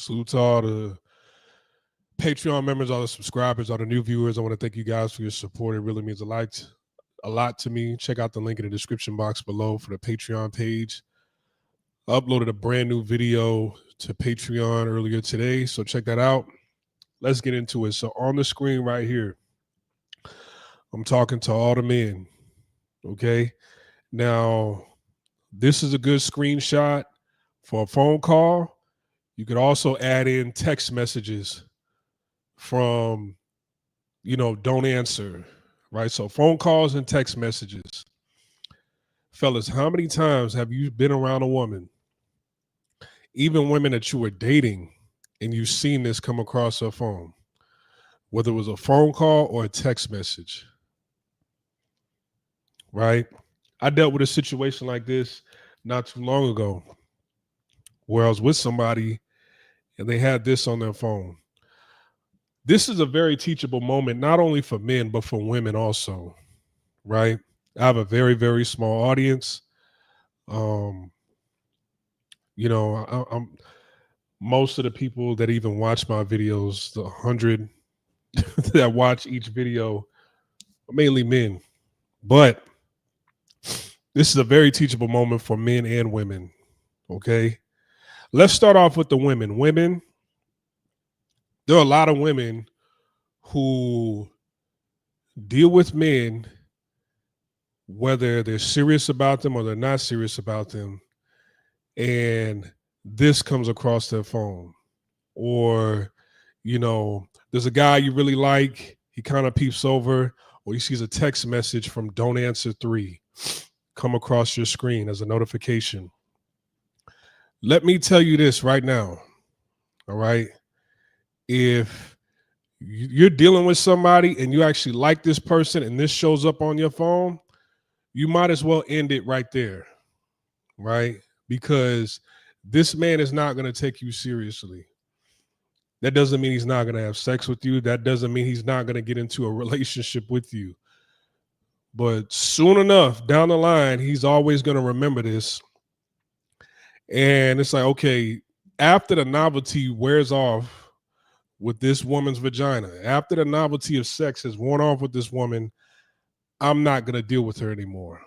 Salute to all the Patreon members, all the subscribers, all the new viewers. I want to thank you guys for your support. It really means a lot to me. Check out the link in the description box below for the Patreon page. I uploaded a brand new video to Patreon earlier today, so check that out. Let's get into it. So on the screen right here, I'm talking to all the men, okay? Now, this is a good screenshot for a phone call. You could also add in text messages from, don't answer, right? So phone calls and text messages. Fellas, how many times have you been around a woman, even women that you were dating, and you've seen this come across her phone, whether it was a phone call or a text message, right? I dealt with a situation like this not too long ago where I was with somebody and they had this on their phone. This is a very teachable moment, not only for men, but for women also, right? I have a very, very small audience. I'm most of the people that even watch my videos, the 100 that watch each video, are mainly men. But this is a very teachable moment for men and women, okay? Let's start off with the women. Women, there are a lot of women who deal with men, whether they're serious about them or they're not serious about them, and this comes across their phone. Or, there's a guy you really like, he kind of peeps over, or he sees a text message from Don't Answer 3 come across your screen as a notification. Let me tell you this right now, all right? If you're dealing with somebody and you actually like this person and this shows up on your phone, you might as well end it right there, right? Because this man is not going to take you seriously. That doesn't mean he's not going to have sex with you. That doesn't mean he's not going to get into a relationship with you. But soon enough, down the line, he's always going to remember this. And it's like, okay, after the novelty wears off with this woman's vagina, after the novelty of sex has worn off with this woman, I'm not going to deal with her anymore,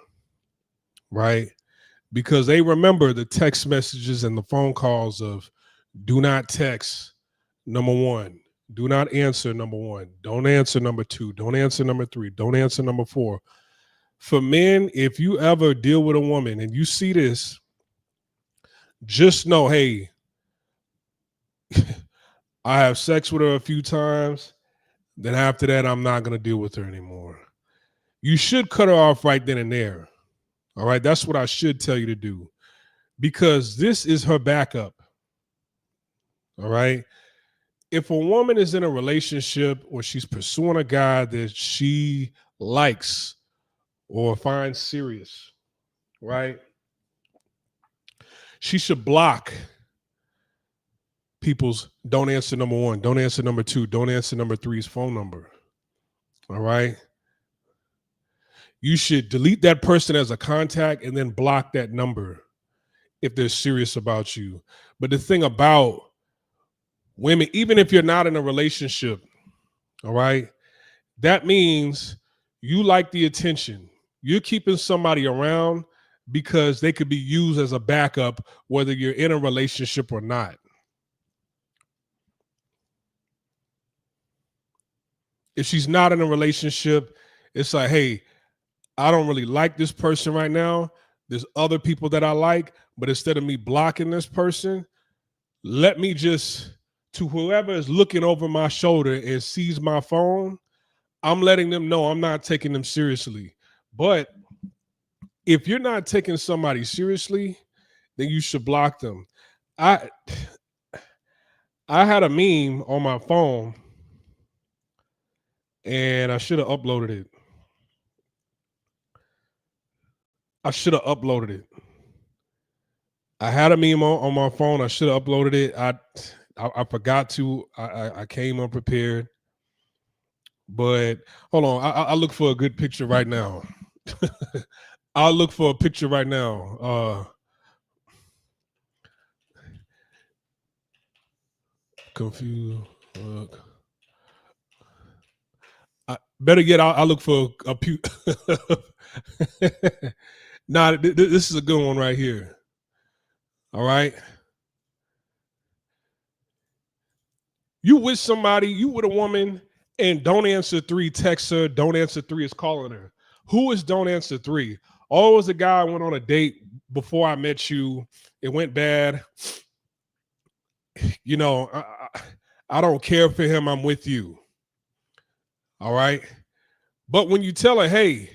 right? Because they remember the text messages and the phone calls of do not text, number 1. Do not answer, number 1. Don't answer, number 2. Don't answer, number 3. Don't answer, number 4. For men, if you ever deal with a woman and you see this, just know, hey, I have sex with her a few times. Then after that, I'm not going to deal with her anymore. You should cut her off right then and there. All right. That's what I should tell you to do, because this is her backup. All right. If a woman is in a relationship or she's pursuing a guy that she likes or finds serious, right, she should block people's don't answer number 1, don't answer number 2, don't answer number 3's phone number. All right. You should delete that person as a contact and then block that number if they're serious about you. But the thing about women, even if you're not in a relationship, all right, that means you like the attention. You're keeping somebody around because they could be used as a backup, whether you're in a relationship or not. If she's not in a relationship, it's like, hey, I don't really like this person right now. There's other people that I like, but instead of me blocking this person, let me just, to whoever is looking over my shoulder and sees my phone, I'm letting them know I'm not taking them seriously. But if you're not taking somebody seriously, then you should block them. I had a meme on my phone and I should have uploaded it. I had a meme on my phone. I should have uploaded it. I forgot to. I came unprepared. But hold on. I'll look for a good picture right now. I'll look for a picture right now. Confused. Look. Better yet, I'll look for a pew. Nah, this is a good one right here. All right. You with somebody, you with a woman, and don't answer 3, text her, don't answer 3 is calling her. Who is don't answer 3? Oh, it was a guy I went on a date before I met you. It went bad. You know, I don't care for him. I'm with you. All right. But when you tell her, hey,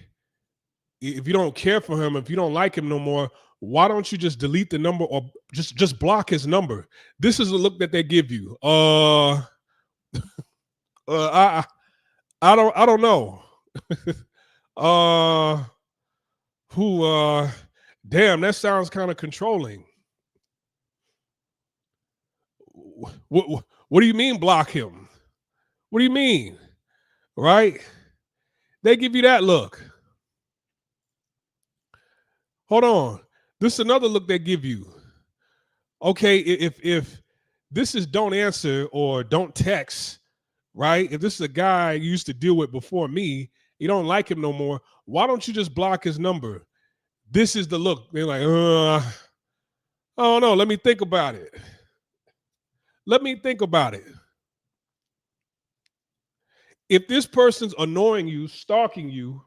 if you don't care for him, if you don't like him no more, why don't you just delete the number or just block his number? This is a look that they give you. I don't know. Damn, that sounds kind of controlling. What do you mean block him? What do you mean? Right? They give you that look. Hold on. This is another look they give you. Okay, if this is don't answer or don't text, right? If this is a guy you used to deal with before me, you don't like him no more, why don't you just block his number? This is the look. They're like, I don't know. Let me think about it. Let me think about it. If this person's annoying you, stalking you,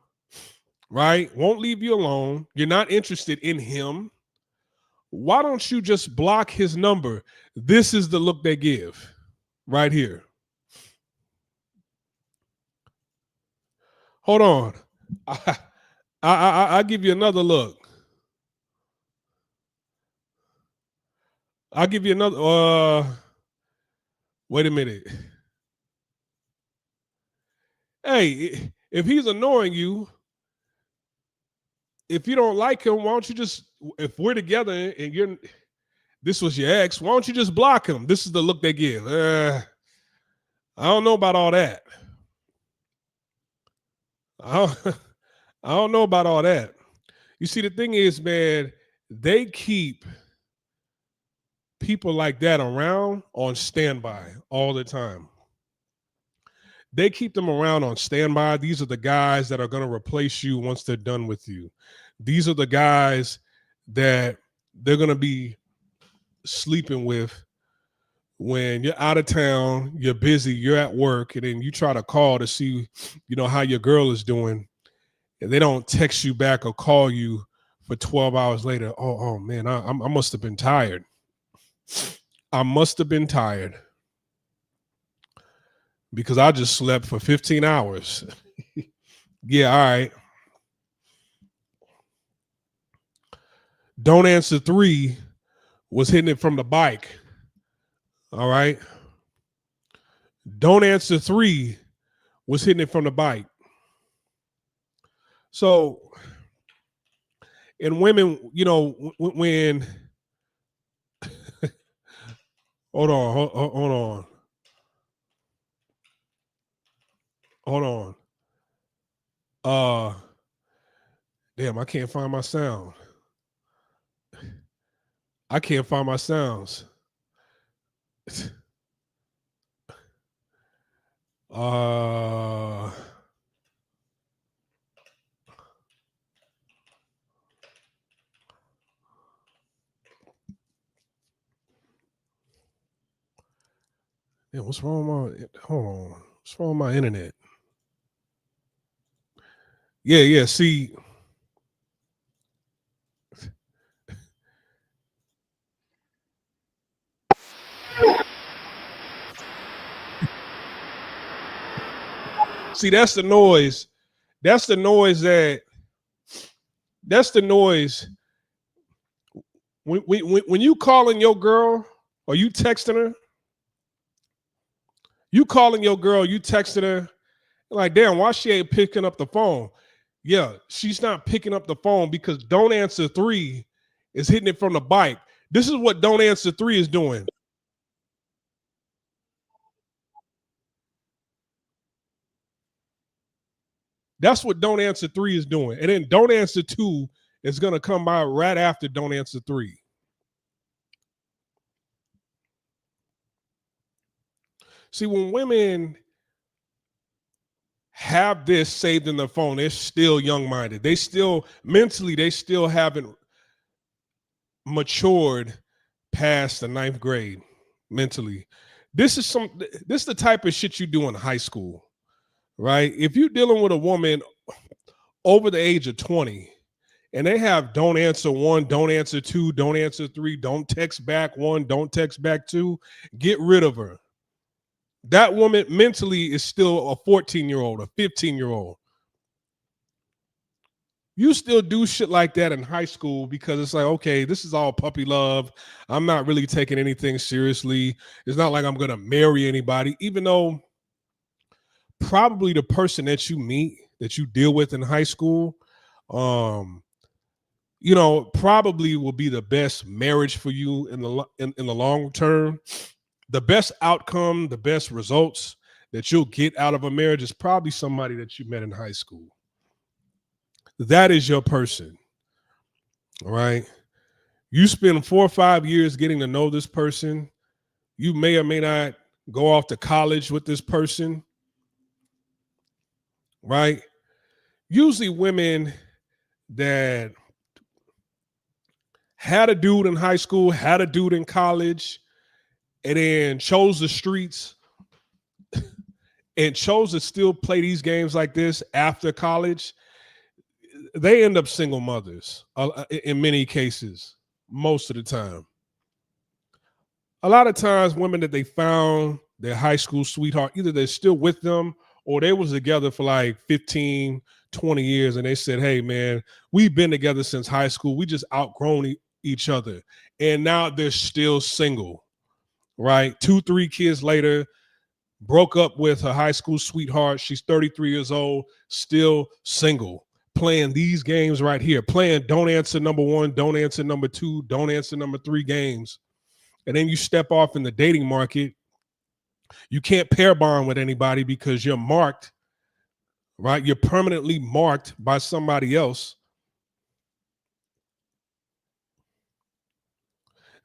right, won't leave you alone, you're not interested in him, why don't you just block his number? This is the look they give right here. Hold on. I'll give you another look. I'll give you another. Wait a minute. Hey, if he's annoying you, if you don't like him, why don't you just, if we're together and this was your ex, why don't you just block him? This is the look they give. I don't know about all that. I don't know about all that. You see, the thing is, man, they keep people like that around on standby all the time. They keep them around on standby. These are the guys that are going to replace you once they're done with you. These are the guys that they're going to be sleeping with when you're out of town, you're busy, you're at work, and then you try to call to see, how your girl is doing, and they don't text you back or call you for 12 hours later. Oh man, I must have been tired. I must have been tired because I just slept for 15 hours. Yeah, all right. Don't answer 3 was hitting it from the bike. All right. Don't answer 3 was hitting it from the bike. So, and women, when hold on. Damn, I can't find my sound. I can't find my sounds. Yeah, what's wrong with my, hold on. What's wrong with my internet? Yeah, see. See, that's the noise. That's the noise when you calling your girl or you texting her, you texting her, like, damn, why she ain't picking up the phone? Yeah, she's not picking up the phone because don't answer 3 is hitting it from the bike. This is what don't answer 3 is doing. That's what don't answer 3 is doing. And then don't answer 2 is going to come by right after don't answer 3. See, when women have this saved in their phone, they're still young-minded. They still mentally, they still haven't matured past the ninth grade mentally. This is the type of shit you do in high school, right? If you're dealing with a woman over the age of 20 and they have don't answer one, don't answer two, don't answer three, don't text back one, don't text back two, get rid of her. That woman mentally is still a 14-year-old, a 15-year-old. You still do shit like that in high school because it's like, okay, this is all puppy love. I'm not really taking anything seriously. It's not like I'm going to marry anybody, even though probably the person that you meet, that you deal with in high school, probably will be the best marriage for you in the long term. The best outcome, the best results that you'll get out of a marriage is probably somebody that you met in high school. That is your person, all right? You spend 4 or 5 years getting to know this person. You may or may not go off to college with this person, right? Usually women that had a dude in high school, had a dude in college, and then chose the streets and chose to still play these games like this after college, they end up single mothers in many cases, most of the time. A lot of times women that they found their high school sweetheart, either they're still with them or they was together for like 15, 20 years and they said, hey man, we've been together since high school. We just outgrown each other. And now they're still single, right? 2, 3 kids later, broke up with her high school sweetheart. She's 33 years old, still single, playing these games right here, playing don't answer number 1, don't answer number 2, don't answer number 3 games. And then you step off in the dating market. You can't pair bond with anybody because you're marked, right? You're permanently marked by somebody else.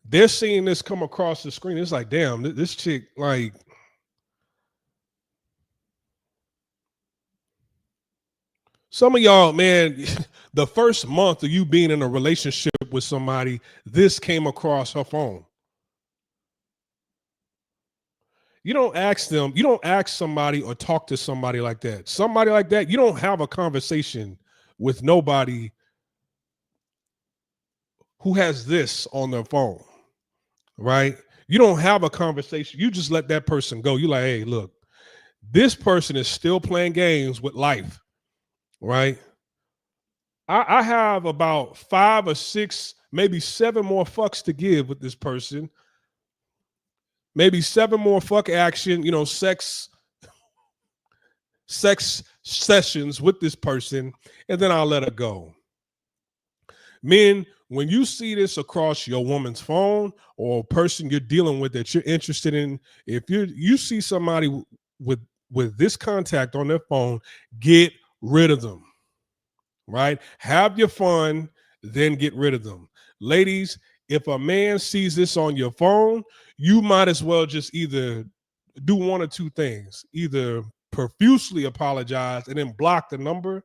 They're seeing this come across the screen. It's like, damn, this chick, like, some of y'all, man, the first month of you being in a relationship with somebody, this came across her phone. You don't ask them, you don't ask somebody or talk to somebody like that. Somebody like that, you don't have a conversation with nobody who has this on their phone, right? You don't have a conversation. You just let that person go. You're like, hey, look, this person is still playing games with life, right? I have about 5 or 6, maybe 7 more fucks to give with this person. Maybe 7 more fuck action, sex sessions with this person, and then I'll let her go. Men, when you see this across your woman's phone or a person you're dealing with that you're interested in, if you see somebody with this contact on their phone, get rid of them. Right? Have your fun, then get rid of them. Ladies, if a man sees this on your phone, you might as well just either do one or two things. Either profusely apologize and then block the number.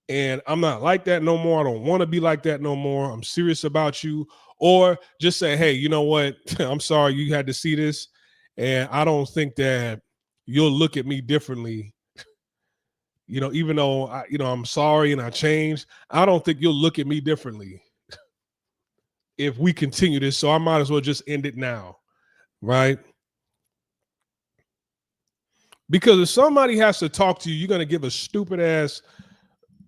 And I'm not like that no more. I don't want to be like that no more. I'm serious about you. Or just say, hey, you know what? I'm sorry you had to see this. And I don't think that you'll look at me differently. Even though I'm sorry and I changed, I don't think you'll look at me differently if we continue this. So I might as well just end it now, right? Because if somebody has to talk to you, you're going to give a stupid ass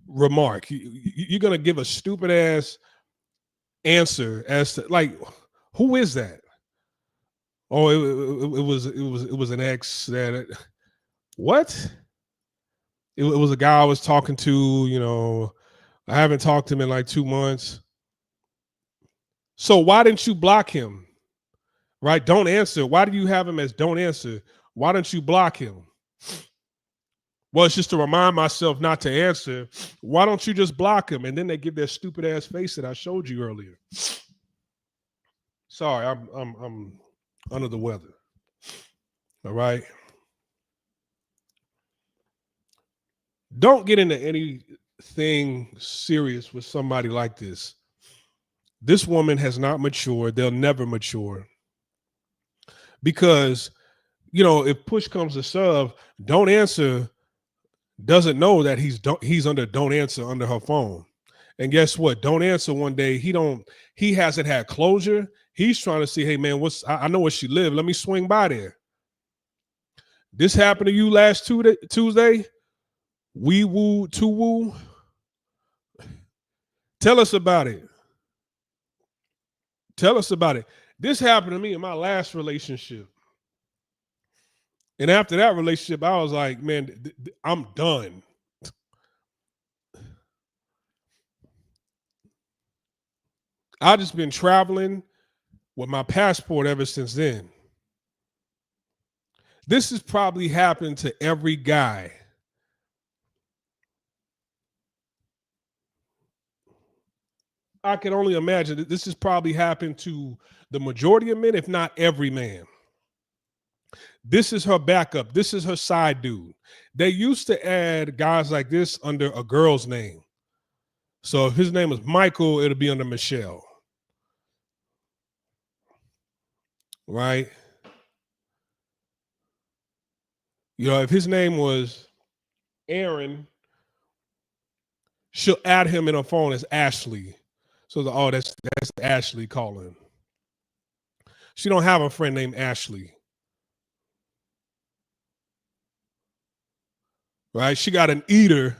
remark. You're going to give a stupid ass answer as to, like, who is that? Oh, it was an ex that what? It was a guy I was talking to, I haven't talked to him in like 2 months. So why didn't you block him? Right? Don't answer. Why do you have him as don't answer? Why don't you block him? Well, it's just to remind myself not to answer. Why don't you just block him? And then they give that stupid ass face that I showed you earlier. Sorry, I'm under the weather. All right. Don't get into anything serious with somebody like this. This woman has not matured. They'll never mature because, if push comes to shove, don't answer doesn't know that he's under don't answer under her phone. And guess what? Don't answer one day. He hasn't had closure. He's trying to see, hey man, I know where she live. Let me swing by there. This happened to you last Tuesday. We woo to woo. Tell us about it. Tell us about it. This happened to me in my last relationship. And after that relationship, I was like, man, I'm done. I've just been traveling with my passport ever since then. This has probably happened to every guy. I can only imagine that this has probably happened to the majority of men, if not every man. This is her backup. This is her side dude. They used to add guys like this under a girl's name. So if his name is Michael, it'll be under Michelle. Right? If his name was Aaron, she'll add him in her phone as Ashley. So that's Ashley calling. She don't have a friend named Ashley. Right? She got an eater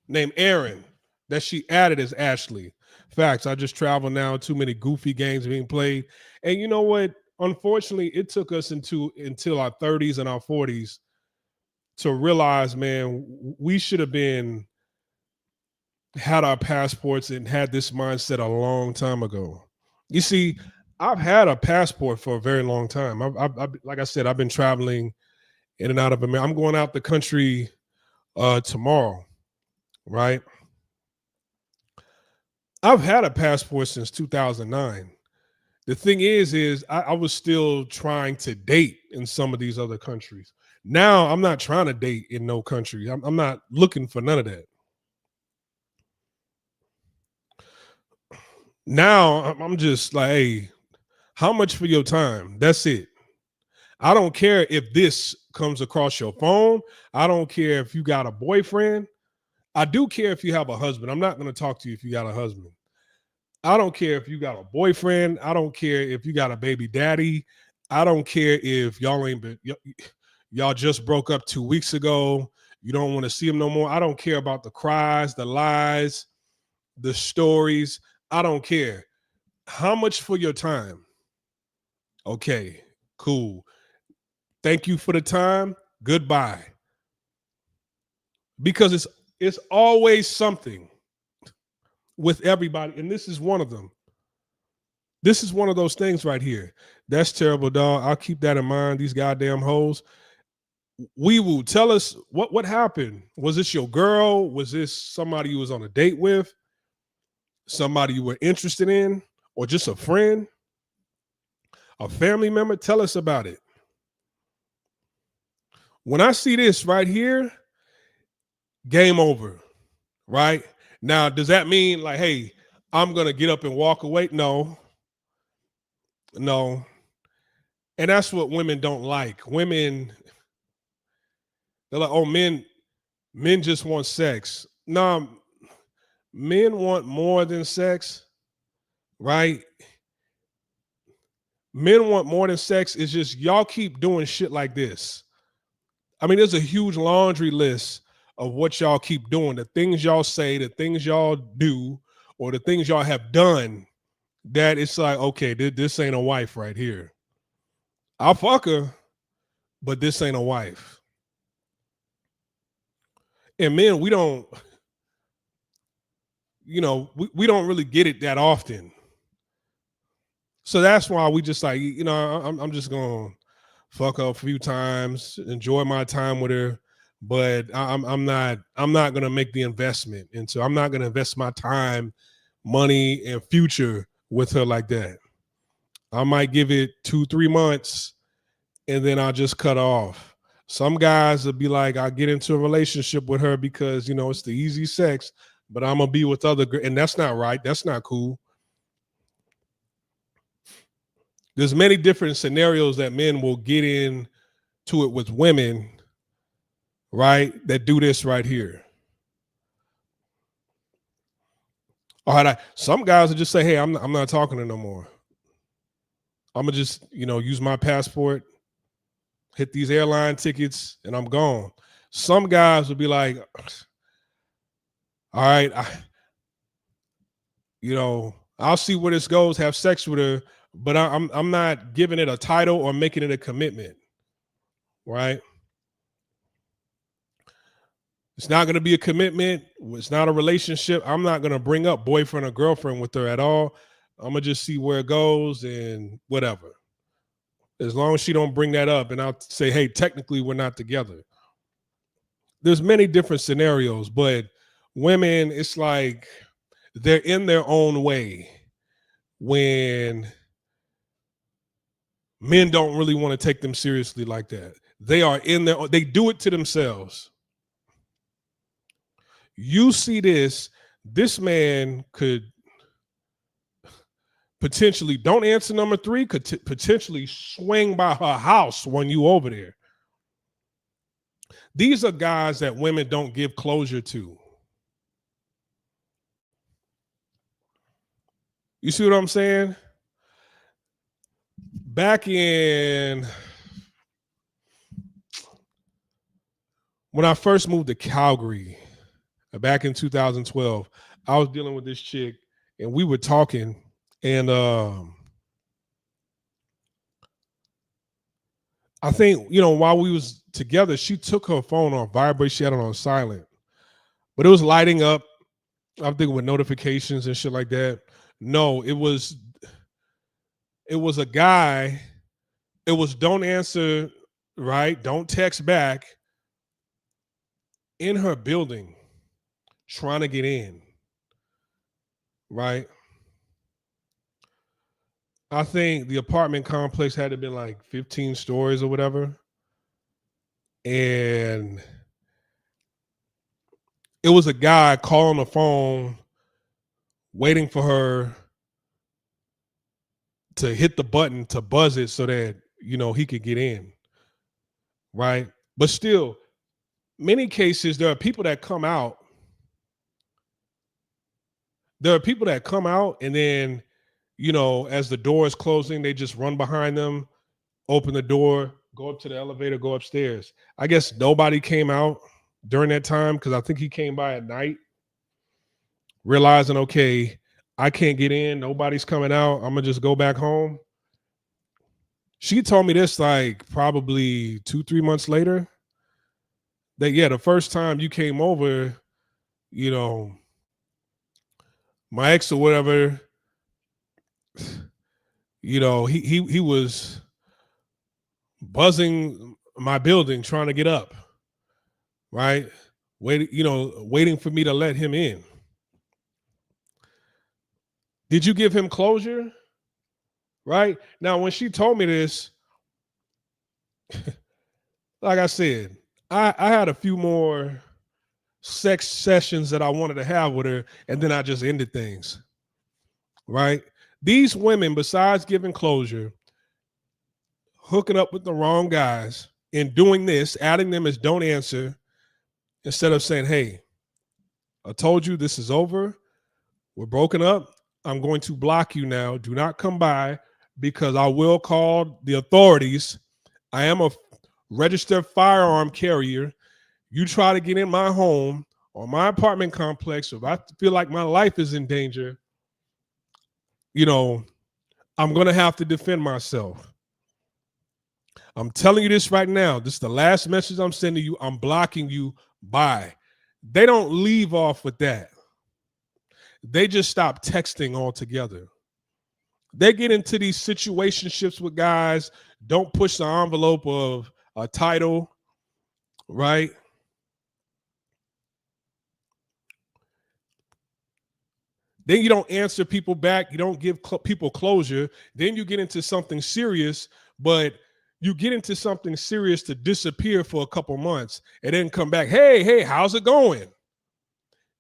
named Aaron that she added as Ashley. Facts. I just travel now. Too many goofy games being played. And you know what? Unfortunately, it took us until our 30s and our 40s to realize, man, we should have had our passports and had this mindset a long time ago. You see, I've had a passport for a very long time. I've like I said, I've been traveling in and out of America. I'm going out the country tomorrow, right? I've had a passport since 2009. The thing is I was still trying to date in some of these other countries. Now I'm not trying to date in no country. I'm not looking for none of that. Now I'm just like, hey, how much for your time? That's it. I don't care if this comes across your phone. I don't care if you got a boyfriend. I do care if you have a husband. I'm not going to talk to you if you got a husband. I don't care if you got a boyfriend. I don't care if you got a baby daddy. I don't care if y'all just broke up 2 weeks ago. You don't want to see him no more. I don't care about the cries, the lies, the stories. I don't care. How much for your time? Okay, cool. Thank you for the time. Goodbye. Because it's always something with everybody, and this is one of them. This is one of those things right here. That's terrible, dog. I'll keep that in mind. These goddamn hoes. We will tell us what happened. Was this your girl? Was this somebody you was on a date with? Somebody you were interested in? Or just a friend? A family member? Tell us about it. When I see this right here, game over, right? Now, does that mean like, hey, I'm going to get up and walk away? No. And that's what women don't like. Women, they're like, oh, men just want sex. No, men want more than sex, right? Men want more than sex. It's just y'all keep doing shit like this. I mean, there's a huge laundry list of what y'all keep doing, the things y'all say, the things y'all do, or the things y'all have done that it's like, okay, this ain't a wife right here. I'll fuck her, but this ain't a wife. And men, we don't, we don't really get it that often. So that's why we just like, I'm just going to fuck her a few times, enjoy my time with her. But I'm not going to make the investment into, I'm not going to invest my time, money, and future with her like that. I might give it 2-3 months and then I'll just cut her off. Some guys will be like, I get into a relationship with her because, you know, it's the easy sex, but I'm gonna be with other girls, and that's not right. That's not cool. There's many different scenarios that men will get in to it with women, right? That do this right here. All right, some guys will just say, "Hey, I'm not talking to her no more. I'm gonna just, you know, use my passport, hit these airline tickets, and I'm gone." Some guys will be like, "All right, you know, I'll see where this goes. Have sex with her, but I'm not giving it a title or making it a commitment, right? It's not going to be a commitment. It's not a relationship. I'm not going to bring up boyfriend or girlfriend with her at all. I'm gonna just see where it goes and whatever. As long as she don't bring that up, and I'll say, hey, technically we're not together. There's many different scenarios, but women, it's like they're in their own way when men don't really want to take them seriously like that. They are in their they do it to themselves. You see this man could potentially, don't answer number 3, could potentially swing by her house when you over there. These are guys that women don't give closure to. You see what I'm saying? Back in when I first moved to Calgary, back in 2012, I was dealing with this chick and we were talking, and I think, you know, while we was together, she took her phone off vibrate. She had it on silent, but it was lighting up. I'm thinking with notifications and shit like that. No, it was a guy. It was don't answer, right? Don't text back, in her building trying to get in, right? I think the apartment complex had to been like 15 stories or whatever. And it was a guy calling the phone, waiting for her to hit the button to buzz it so that, you know, he could get in, right? But still, many cases, there are people that come out. There are people that come out and then, you know, as the door is closing, they just run behind them, open the door, go up to the elevator, go upstairs. I guess nobody came out during that time because I think he came by at night, realizing, okay, I can't get in, nobody's coming out, I'm gonna just go back home. She told me this like probably 2-3 months later, that yeah, the first time you came over, you know, my ex or whatever, you know, he was buzzing my building trying to get up, right? Waiting for me to let him in. Did you give him closure? Right? Now, when she told me this, like I said, I had a few more sex sessions that I wanted to have with her, and then I just ended things. Right? These women, besides giving closure, hooking up with the wrong guys and doing this, adding them as don't answer, instead of saying, hey, I told you this is over. We're broken up. I'm going to block you now. Do not come by because I will call the authorities. I am a registered firearm carrier. You try to get in my home or my apartment complex, or if I feel like my life is in danger, you know, I'm going to have to defend myself. I'm telling you this right now. This is the last message I'm sending you. I'm blocking you. Bye. They don't leave off with that. They just stop texting altogether. They get into these situationships with guys, don't push the envelope of a title, right? Then you don't answer people back. You don't give people closure. Then you get into something serious, but You get into something serious to disappear for a couple months and then come back. Hey, how's it going?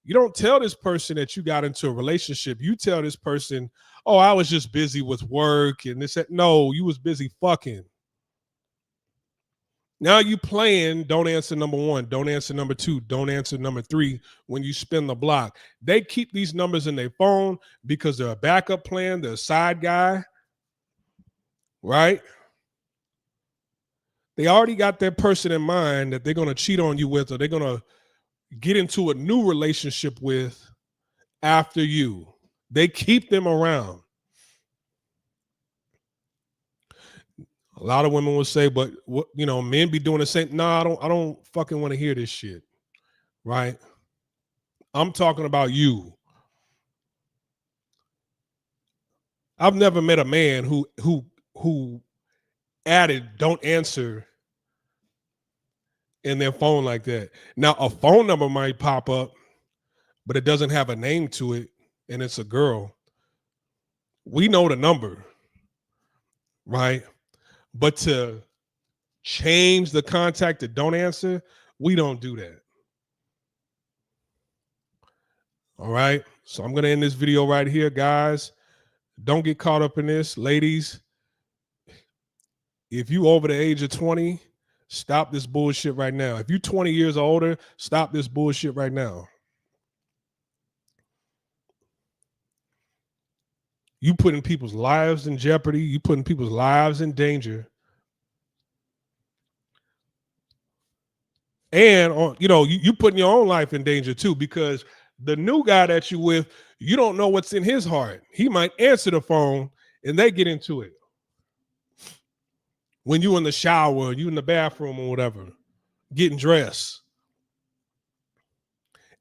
You don't tell this person that you got into a relationship. You tell this person, oh, I was just busy with work and this. No, you was busy fucking. Now you playing, don't answer number one, don't answer number two, don't answer number three when you spin the block. They keep these numbers in their phone because they're a backup plan, they're a side guy, right? They already got that person in mind that they're going to cheat on you with, or they're going to get into a new relationship with after you. They keep them around. A lot of women will say, but what, men be doing the same. No, I don't fucking want to hear this shit. Right? I'm talking about you. I've never met a man who added don't answer in their phone like that. Now, a phone number might pop up, but it doesn't have a name to it, and it's a girl. We know the number, right? But to change the contact to don't answer, we don't do that. All right. So I'm going to end this video right here, guys. Don't get caught up in this. Ladies, if you over the age of 20, stop this bullshit right now. If you're 20 years or older, stop this bullshit right now. You putting people's lives in jeopardy. You putting people's lives in danger. And, you putting your own life in danger too, because the new guy that you with, you don't know what's in his heart. He might answer the phone and they get into it. When you in the shower, you in the bathroom or whatever, getting dressed.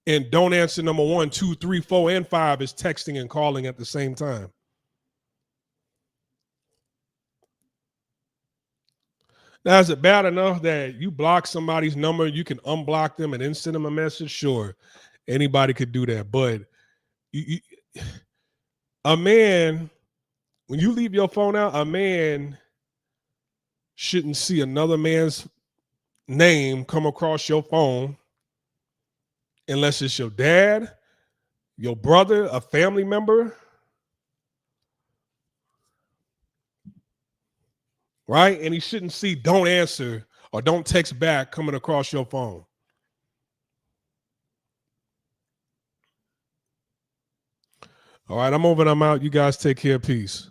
And don't answer number 1, 2, 3, 4, and 5 is texting and calling at the same time. Now, is it bad enough that you block somebody's number, you can unblock them and then send them a message? Sure, anybody could do that. But a man, when you leave your phone out, a man shouldn't see another man's name come across your phone unless it's your dad, your brother, a family member. Right? And he shouldn't see don't answer or don't text back coming across your phone. All right, I'm over and I'm out. You guys take care. Peace.